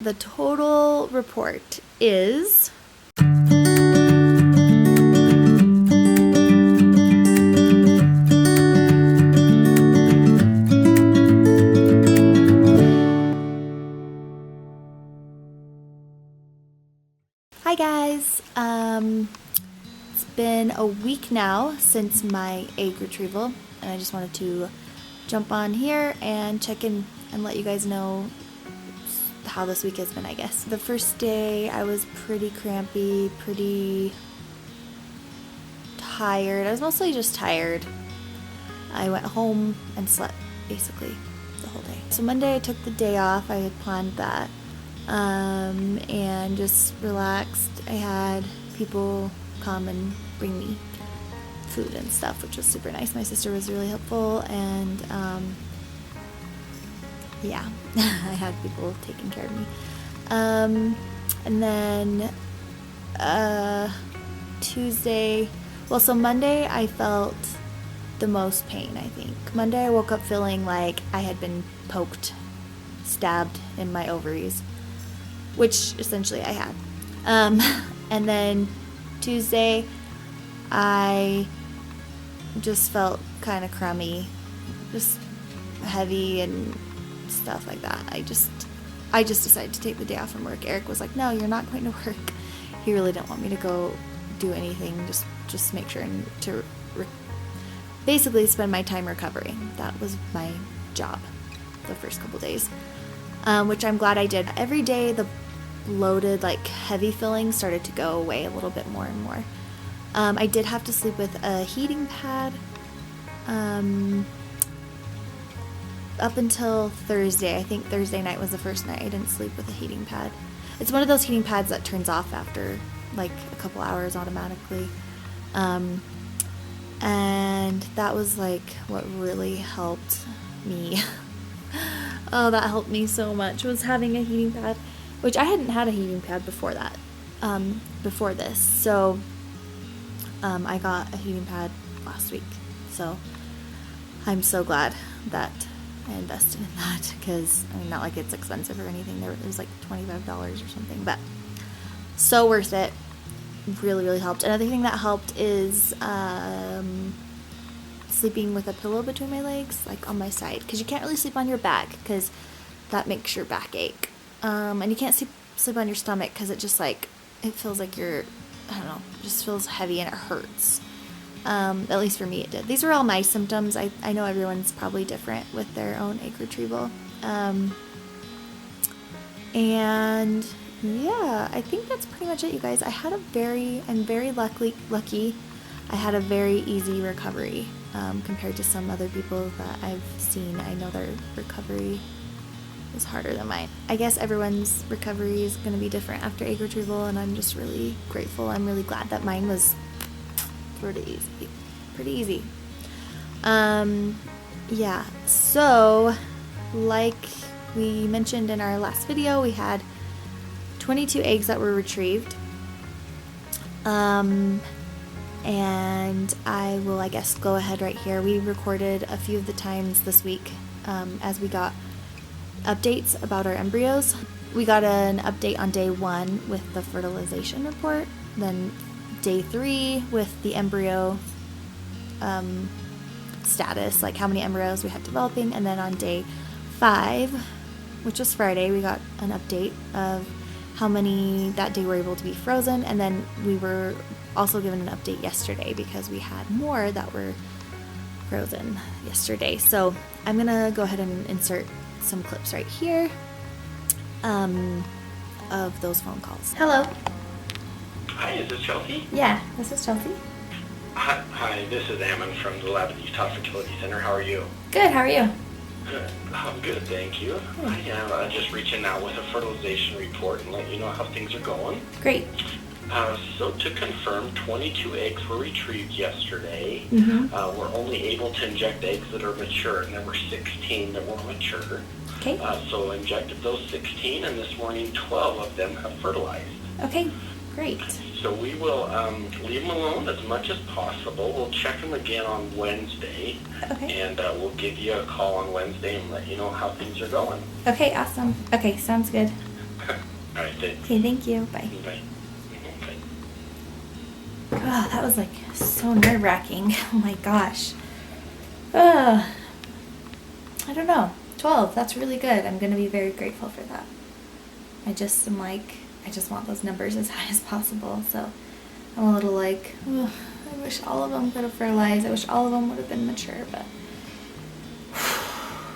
The total report is Hi guys, it's been a week now since my egg retrieval, and I just wanted to jump on here and check in and let you guys know how this week has been, I guess. The first day I was pretty crampy, pretty tired. I was mostly just tired. I went home and slept basically the whole day. So Monday I took the day off. I had planned that. And just relaxed. I had people come and bring me food and stuff, which was super nice. My sister was really helpful, and yeah, I had people taking care of me. And then Tuesday, well, so Monday I felt the most pain, I think. Monday I woke up feeling like I had been poked, stabbed in my ovaries, which essentially I had. And then Tuesday, I just felt kind of crummy, just heavy and stuff like that. I just decided to take the day off from work. Eric was like, "No, you're not going to work." He really didn't want me to go do anything. Just make sure and to basically spend my time recovering. That was my job the first couple days, which I'm glad I did. Every day, the bloated, like heavy feeling started to go away a little bit more and more. I did have to sleep with a heating pad up until Thursday. I think Thursday night was the first night I didn't sleep with a heating pad. It's one of those heating pads that turns off after like a couple hours automatically. And that was like what really helped me. Oh, that helped me so much, was having a heating pad, which I hadn't had a heating pad before that, before this. So I got a heating pad last week. So I'm so glad that I invested in that, because I mean, not like it's expensive or anything. It was like $25 or something, but so worth it. Really, really helped. Another thing that helped is sleeping with a pillow between my legs, like on my side, because you can't really sleep on your back because that makes your back ache. And you can't sleep on your stomach because it just like, it feels like you're, I don't know, it just feels heavy and it hurts. At least for me it did. These are all my symptoms. I know everyone's probably different with their own egg retrieval. And yeah, I think that's pretty much it, you guys. I'm very lucky. I had a very easy recovery compared to some other people that I've seen. I know their recovery was harder than mine. I guess everyone's recovery is going to be different after egg retrieval, and I'm just really grateful. I'm really glad that mine was pretty easy. Yeah, so like we mentioned in our last video, we had 22 eggs that were retrieved. And I will, I guess, go ahead right here. We recorded a few of the times this week as we got updates about our embryos. We got an update on day 1 with the fertilization report, then day 3 with the embryo status, like how many embryos we had developing, and then on day 5, which was Friday, we got an update of how many that day were able to be frozen, and then we were also given an update yesterday because we had more that were frozen yesterday. So I'm gonna go ahead and insert some clips right here of those phone calls. Hello. Hi, is this Chelsea? Yeah, this is Chelsea. Hi, this is Ammon from the Lab at the Utah Fertility Center. How are you? Good, how are you? Good. I'm good, thank you. I am just reaching out with a fertilization report and let you know how things are going. Great. So to confirm, 22 eggs were retrieved yesterday. We're only able to inject eggs that are mature, and there were 16 that were mature. Okay. So injected those 16, and this morning 12 of them have fertilized. Okay, great. So we will leave them alone as much as possible. We'll check them again on Wednesday. Okay. And we'll give you a call on Wednesday and let you know how things are going. Okay, awesome. Okay, sounds good. day. Okay, thank you. Bye. Bye. Oh, that was like so nerve-wracking. Oh my gosh. I don't know. 12, that's really good. I'm going to be very grateful for that. I just want those numbers as high as possible. So I'm a little like, I wish all of them could have fertilized. I wish all of them would have been mature, but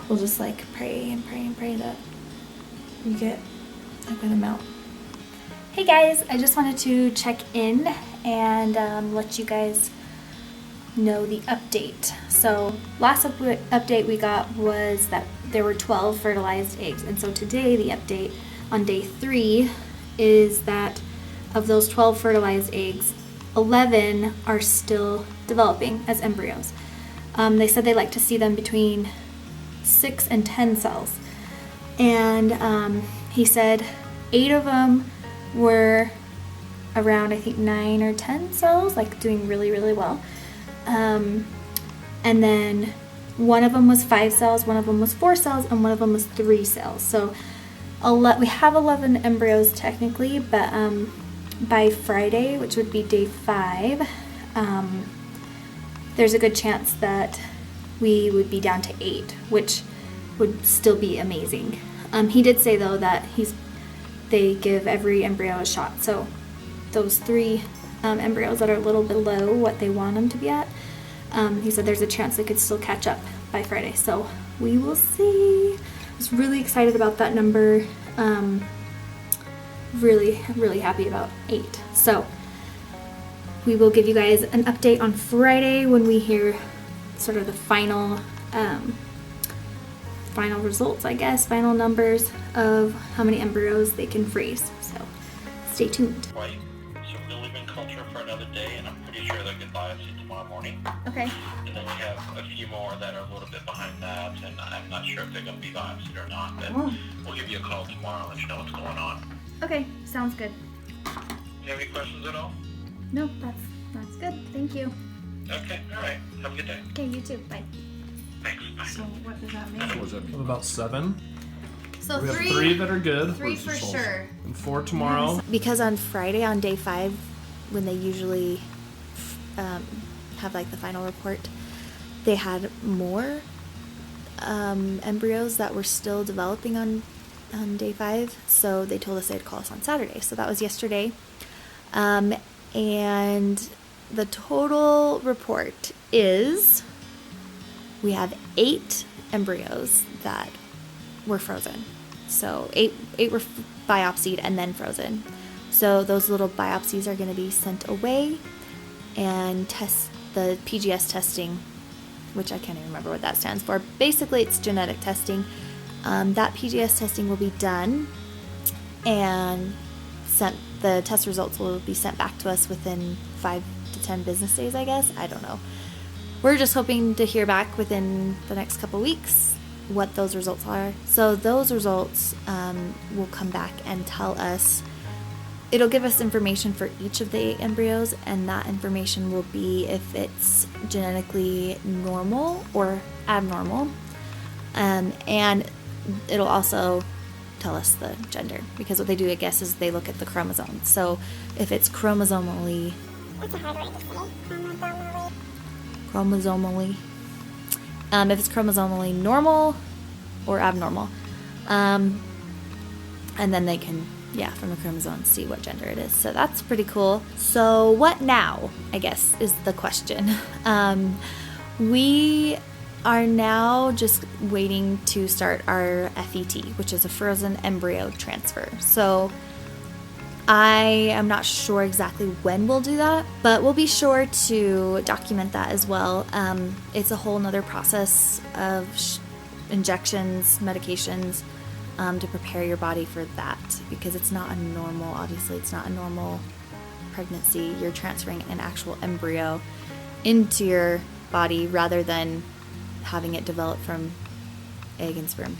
we'll just like pray and pray and pray that we get a good amount. Hey guys, I just wanted to check in and let you guys know the update. So last update we got was that there were 12 fertilized eggs, and so today the update on day 3 is that of those 12 fertilized eggs, 11 are still developing as embryos. They said they like to see them between 6 and 10 cells, and he said 8 of them were around, I think, 9 or 10 cells, like doing really, really well. And then one of them was 5 cells, one of them was 4 cells, and one of them was 3 cells. So we have 11 embryos technically, but by Friday, which would be day 5, there's a good chance that we would be down to 8, which would still be amazing. He did say though that they give every embryo a shot. So those 3 embryos that are a little below what they want them to be at, he said there's a chance they could still catch up by Friday. So we will see. I was really excited about that number. Really, really happy about 8. So we will give you guys an update on Friday when we hear sort of the final results, I guess, final numbers of how many embryos they can freeze. So stay tuned. Right. So we're going to leave in culture for another day, and I'm pretty sure they'll get biopsied tomorrow morning. Okay. And then we have a few more that are a little bit behind that, and I'm not sure if they're going to be biopsied or not, but we'll give you a call tomorrow and let you know what's going on. Okay, sounds good. You have any questions at all? No, that's good. Thank you. Okay, all right. Have a good day. Okay, you too. Bye. Thanks. Bye. So what does that mean? What does that mean? About 7. So We have 3 that are good. 3 for sure. And 4 tomorrow. Because on Friday, on day 5, when they usually have like the final report, they had more embryos that were still developing on day 5. So they told us they'd call us on Saturday. So that was yesterday. And the total report is we have 8 embryos that were frozen. So 8 were biopsied and then frozen. So those little biopsies are going to be sent away and test the PGS testing, which I can't even remember what that stands for. Basically, it's genetic testing. That PGS testing will be done and the test results will be sent back to us within 5 to 10 business days, I guess. I don't know. We're just hoping to hear back within the next couple weeks what those results are. So those results will come back and tell us, it'll give us information for each of the 8 embryos, and that information will be if it's genetically normal or abnormal. And it'll also tell us the gender, because what they do, I guess, is they look at the chromosomes. So if it's chromosomally if it's chromosomally normal or abnormal, and then they can, from the chromosomes, see what gender it is. So that's pretty cool. So what now, I guess, is the question. We are now just waiting to start our FET, which is a frozen embryo transfer. So I am not sure exactly when we'll do that, but we'll be sure to document that as well. It's a whole nother process of injections, medications, to prepare your body for that, because it's not a normal pregnancy. You're transferring an actual embryo into your body rather than having it develop from egg and sperm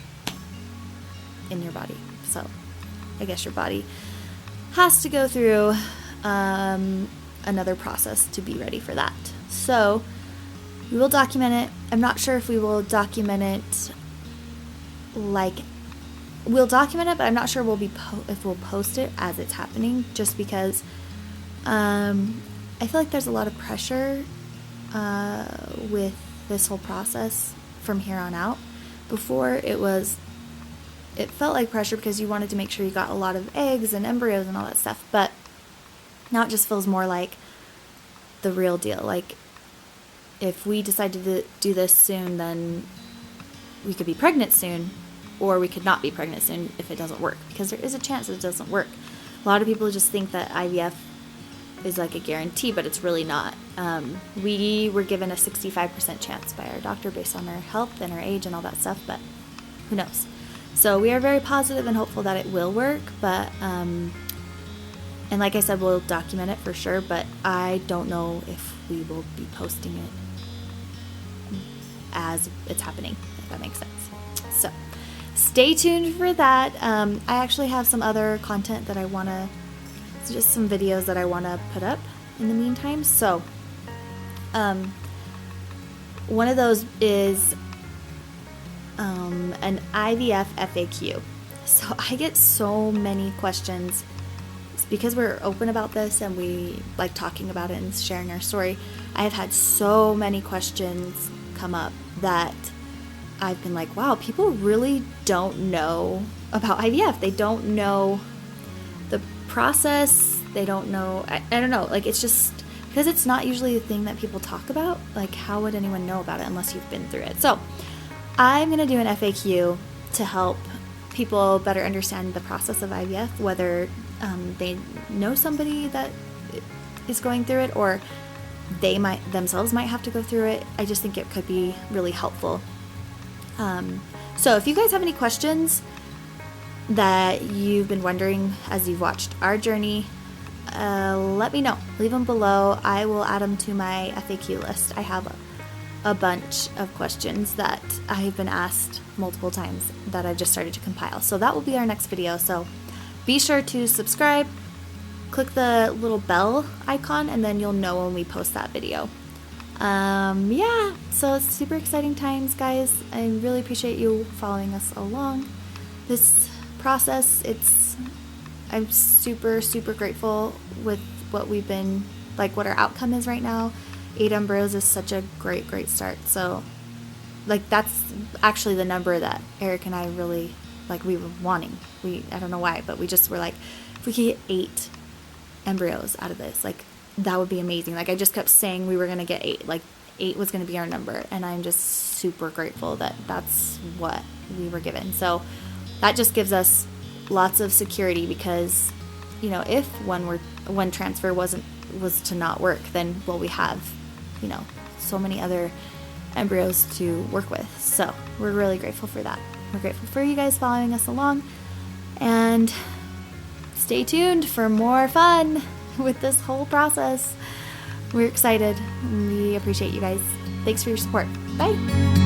in your body. So I guess your body has to go through another process to be ready for that. So we will document it. I'm not sure if we will document like we'll document it, but I'm not sure if we'll post it as it's happening, just because I feel like there's a lot of pressure with this whole process from here on out. Before, it felt like pressure because you wanted to make sure you got a lot of eggs and embryos and all that stuff, but now it just feels more like the real deal. Like, if we decide to do this soon, then we could be pregnant soon, or we could not be pregnant soon if it doesn't work, because there is a chance it doesn't work. A lot of people just think that IVF is like a guarantee, but it's really not. We were given a 65% chance by our doctor based on our health and our age and all that stuff, but who knows? So we are very positive and hopeful that it will work, but and like I said, we'll document it for sure, but I don't know if we will be posting it as it's happening, if that makes sense. So stay tuned for that. I actually have some other content that I want to, just some videos that I want to put up in the meantime. So one of those is an IVF FAQ. So I get so many questions. It's because we're open about this and we like talking about it and sharing our story. I have had so many questions come up that I've been like, wow, people really don't know about IVF. They don't know the process. They don't know, I don't know, like, it's just because it's not usually a thing that people talk about. Like, how would anyone know about it unless you've been through it? So I'm going to do an FAQ to help people better understand the process of IVF, whether they know somebody that is going through it, or they themselves might have to go through it. I just think it could be really helpful. So if you guys have any questions that you've been wondering as you've watched our journey, let me know. Leave them below. I will add them to my FAQ list. I have a bunch of questions that I've been asked multiple times that I've just started to compile. So that will be our next video. So be sure to subscribe, click the little bell icon, and then you'll know when we post that video. Yeah, so it's super exciting times, guys. I really appreciate you following us along this process. I'm super, super grateful with what we've been, like, what our outcome is right now. 8 embryos is such a great, great start. So, like, that's actually the number that Eric and I really, like, we were wanting. I don't know why, but we just were like, if we could get 8 embryos out of this, like, that would be amazing. Like, I just kept saying we were going to get 8. Like, 8 was going to be our number. And I'm just super grateful that that's what we were given. So that just gives us lots of security, because, you know, if one transfer was to not work, then, well, we have, you know, so many other embryos to work with. So we're really grateful for that. We're grateful for you guys following us along, and stay tuned for more fun with this whole process. We're excited. We appreciate you guys. Thanks for your support. Bye.